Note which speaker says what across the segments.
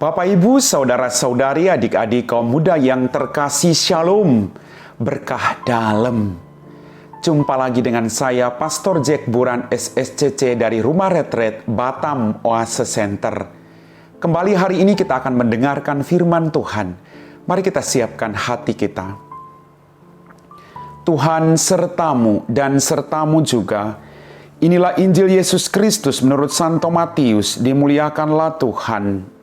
Speaker 1: Bapak, Ibu, saudara-saudari, adik-adik kaum muda yang terkasih, Shalom, berkah dalam. Jumpa lagi dengan saya, Pastor Jack Buran SSCC dari Rumah Retreat Batam Oase Center. Kembali hari ini kita akan mendengarkan firman Tuhan. Mari kita siapkan hati kita. Tuhan sertamu dan sertamu juga. Inilah Injil Yesus Kristus menurut Santo Matius, dimuliakanlah Tuhan.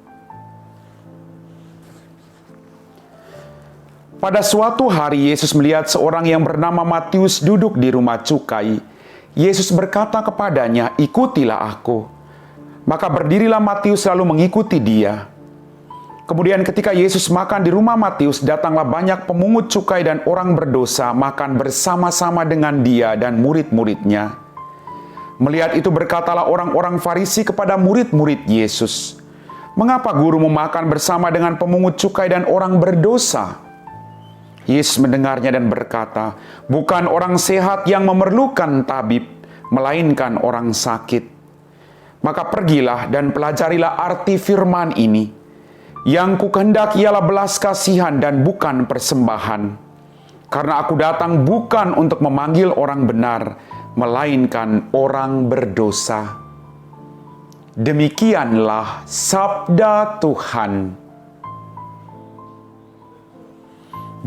Speaker 1: Pada suatu hari Yesus melihat seorang yang bernama Matius duduk di rumah cukai. Yesus berkata kepadanya, "Ikutilah aku." Maka berdirilah Matius lalu mengikuti dia. Kemudian ketika Yesus makan di rumah Matius, datanglah banyak pemungut cukai dan orang berdosa makan bersama-sama dengan dia dan murid-muridnya. Melihat itu berkatalah orang-orang Farisi kepada murid-murid Yesus, "Mengapa guru memakan bersama dengan pemungut cukai dan orang berdosa?" Yesus mendengarnya dan berkata, "Bukan orang sehat yang memerlukan tabib, melainkan orang sakit. Maka pergilah dan pelajarilah arti firman ini. Yang kukehendaki ialah belas kasihan dan bukan persembahan. Karena aku datang bukan untuk memanggil orang benar, melainkan orang berdosa." Demikianlah sabda Tuhan.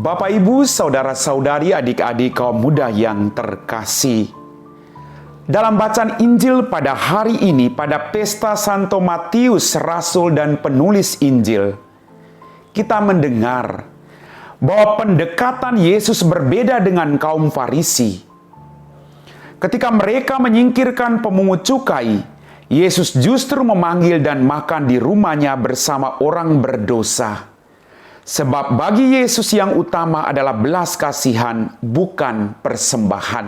Speaker 1: Bapak, Ibu, saudara-saudari, adik-adik kaum muda yang terkasih. Dalam bacaan Injil pada hari ini, pada pesta Santo Matius, Rasul dan penulis Injil, kita mendengar bahwa pendekatan Yesus berbeda dengan kaum Farisi. Ketika mereka menyingkirkan pemungut cukai, Yesus justru memanggil dan makan di rumahnya bersama orang berdosa. Sebab bagi Yesus yang utama adalah belas kasihan, bukan persembahan.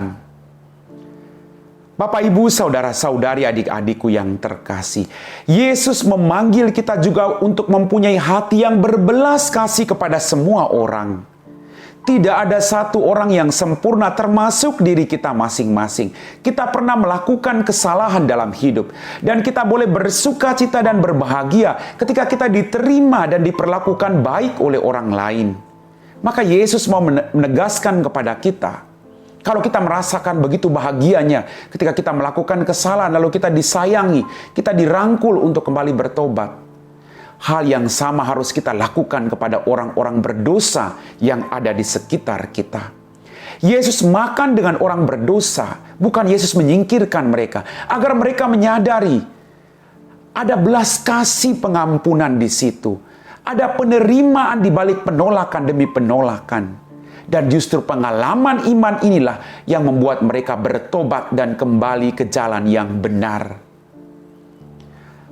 Speaker 1: Bapak, Ibu, saudara-saudari, adik-adikku yang terkasih, Yesus memanggil kita juga untuk mempunyai hati yang berbelas kasih kepada semua orang. Tidak ada satu orang yang sempurna, termasuk diri kita masing-masing. Kita pernah melakukan kesalahan dalam hidup, dan kita boleh bersuka cita dan berbahagia ketika kita diterima dan diperlakukan baik oleh orang lain. Maka Yesus mau menegaskan kepada kita, kalau kita merasakan begitu bahagianya ketika kita melakukan kesalahan, lalu kita disayangi, kita dirangkul untuk kembali bertobat. Hal yang sama harus kita lakukan kepada orang-orang berdosa yang ada di sekitar kita. Yesus makan dengan orang berdosa, bukan Yesus menyingkirkan mereka, agar mereka menyadari ada belas kasih pengampunan di situ. Ada penerimaan di balik penolakan demi penolakan. Dan justru pengalaman iman inilah yang membuat mereka bertobat dan kembali ke jalan yang benar.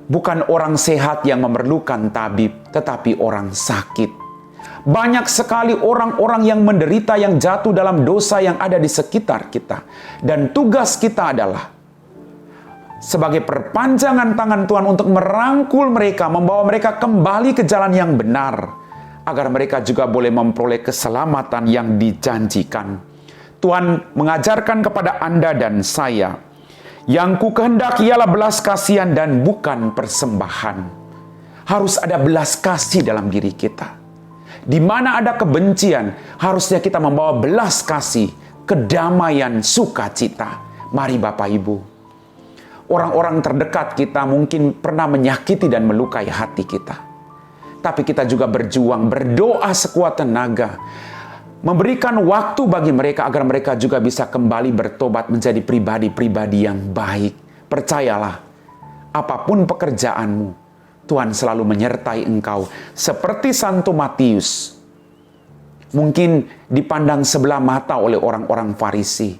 Speaker 1: Bukan orang sehat yang memerlukan tabib, tetapi orang sakit. Banyak sekali orang-orang yang menderita, yang jatuh dalam dosa yang ada di sekitar kita. Dan tugas kita adalah sebagai perpanjangan tangan Tuhan untuk merangkul mereka, membawa mereka kembali ke jalan yang benar, agar mereka juga boleh memperoleh keselamatan yang dijanjikan. Tuhan mengajarkan kepada Anda dan saya, yang kukehendaki ialah belas kasihan dan bukan persembahan. Harus ada belas kasih dalam diri kita. Di mana ada kebencian, harusnya kita membawa belas kasih, kedamaian, sukacita. Mari Bapak, Ibu. Orang-orang terdekat kita mungkin pernah menyakiti dan melukai hati kita. Tapi kita juga berjuang, berdoa sekuat tenaga, memberikan waktu bagi mereka agar mereka juga bisa kembali bertobat menjadi pribadi-pribadi yang baik. Percayalah, apapun pekerjaanmu, Tuhan selalu menyertai engkau. Seperti Santo Matius, mungkin dipandang sebelah mata oleh orang-orang Farisi.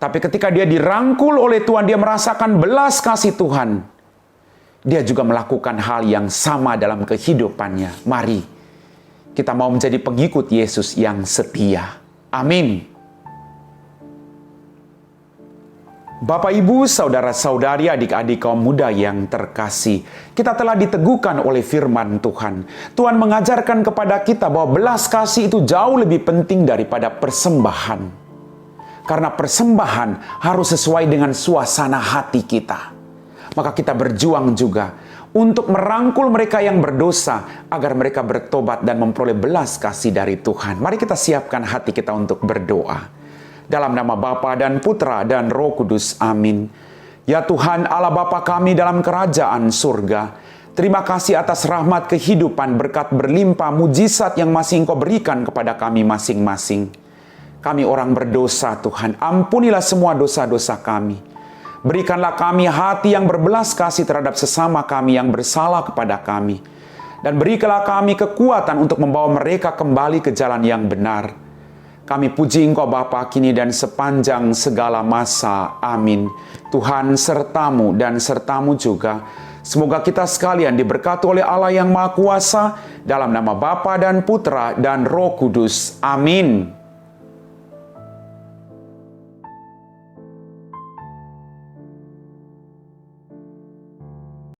Speaker 1: Tapi ketika dia dirangkul oleh Tuhan, dia merasakan belas kasih Tuhan. Dia juga melakukan hal yang sama dalam kehidupannya. Mari kita mau menjadi pengikut Yesus yang setia. Amin. Bapak, Ibu, saudara-saudari, adik-adik kaum muda yang terkasih, kita telah diteguhkan oleh firman Tuhan. Tuhan mengajarkan kepada kita bahwa belas kasih itu jauh lebih penting daripada persembahan. Karena persembahan harus sesuai dengan suasana hati kita. Maka kita berjuang juga untuk merangkul mereka yang berdosa agar mereka bertobat dan memperoleh belas kasih dari Tuhan. Mari kita siapkan hati kita untuk berdoa. Dalam nama Bapa dan Putra dan Roh Kudus. Amin. Ya Tuhan Allah Bapa kami dalam kerajaan surga, terima kasih atas rahmat kehidupan, berkat berlimpah, mujizat yang masih Engkau berikan kepada kami masing-masing. Kami orang berdosa Tuhan, ampunilah semua dosa-dosa kami. Berikanlah kami hati yang berbelas kasih terhadap sesama kami yang bersalah kepada kami. Dan berikanlah kami kekuatan untuk membawa mereka kembali ke jalan yang benar. Kami puji Engkau Bapa kini dan sepanjang segala masa. Amin. Tuhan sertamu dan sertamu juga. Semoga kita sekalian diberkati oleh Allah yang Maha Kuasa, dalam nama Bapa dan Putra dan Roh Kudus. Amin.